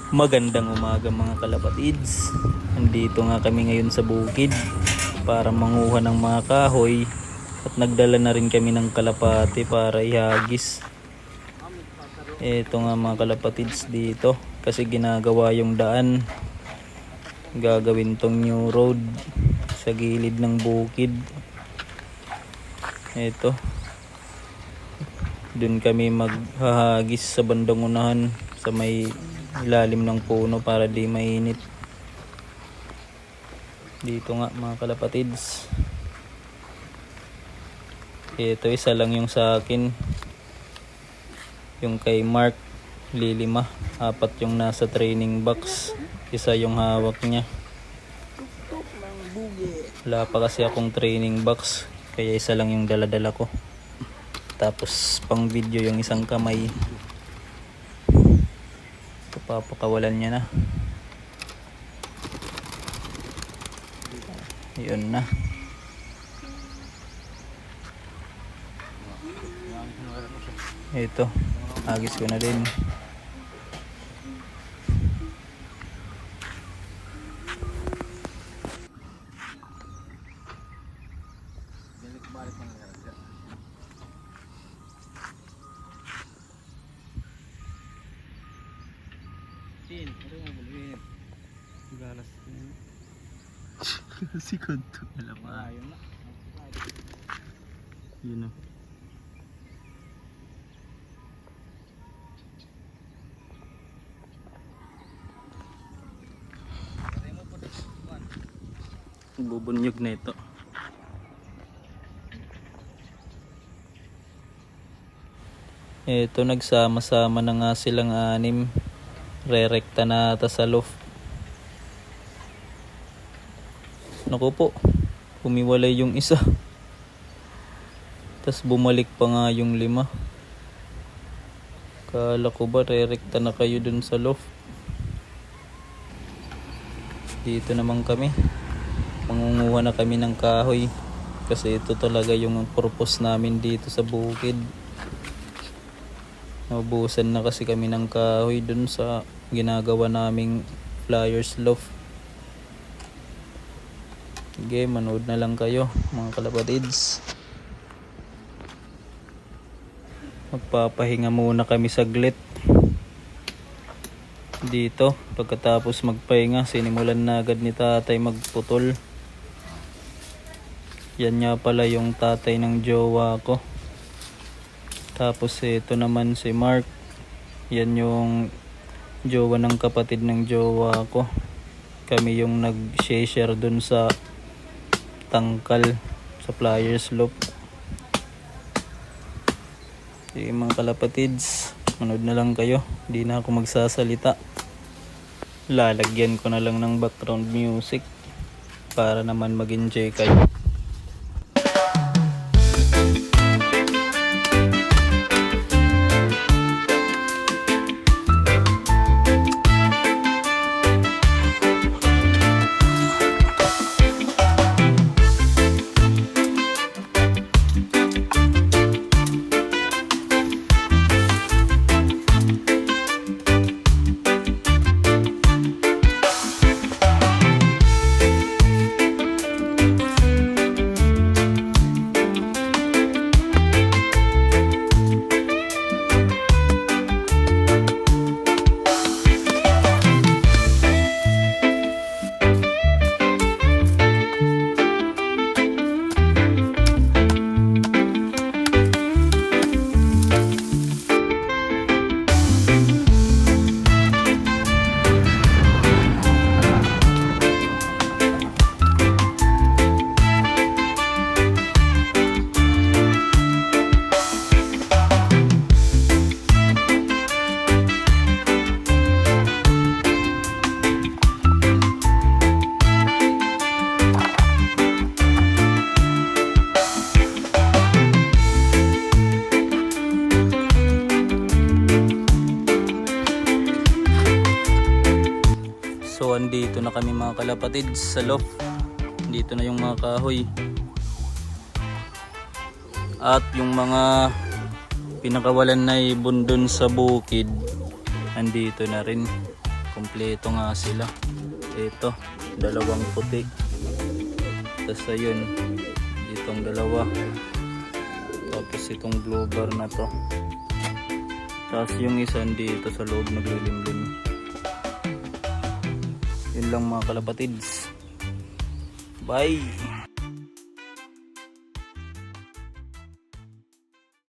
Magandang umaga mga kalapatids. Nandito nga kami ngayon sa bukid para manguha ng mga kahoy at nagdala na rin kami ng kalapati para ihagis. Ito nga mga kalapatids dito kasi ginagawa yung daan. Gagawin tong new road sa gilid ng bukid. Ito. Doon kami maghahagis sa bandang unahan sa may ilalim ng puno para di mainit. Dito nga mga kalapatids. Ito isa lang yung sa akin. Yung kay Mark lilima. 4 yung nasa training box. Isa yung hawak niya. Wala pa kasi akong training box. Kaya isa lang yung dala-dala ko. Tapos pang video yung isang kamay. Papakawalan niya na. Yun na. Ito, agis ko na din. Si Kunto alam mo. Yun o. Bubunyog na ito. Ito nagsama-sama na nga silang 6. Rerekta na ata sa loft. Naku po, humiwalay yung isa. Tas bumalik pa nga yung 5. Kala ko ba rerekta na kayo dun sa loft. Dito naman kami. Mangunguha na kami ng kahoy. Kasi ito talaga yung purpose namin dito sa bukid. Naubusan na kasi kami ng kahoy dun sa ginagawa naming flyers loft. Sige, manood na lang kayo mga kalapatids. Magpapahinga muna kami saglit dito. Pagkatapos magpahinga, sinimulan na agad ni tatay magputol. Yan nga pala yung tatay ng jowa ko. Tapos ito naman si Mark. Yan yung jowa ng kapatid ng jowa ko. Kami yung nag-share dun sa tangkal sa flyers loop. Sige mga kalapatids, manood na lang kayo. Di na ako magsasalita. Lalagyan ko na lang ng background music para naman mag-enjoy kayo. So andito na kami mga kalapatids sa loft. Dito na yung mga kahoy. At yung mga pinakawalan na ibon dun sa bukid, andito na rin. Kompleto nga sila. Ito, dalawang puti. Tapos ayun, itong dalawa. Tapos itong blue bar na to. Tapos yung isa dito sa loob naglilimlim. Yun lang mga kalapatids. Bye!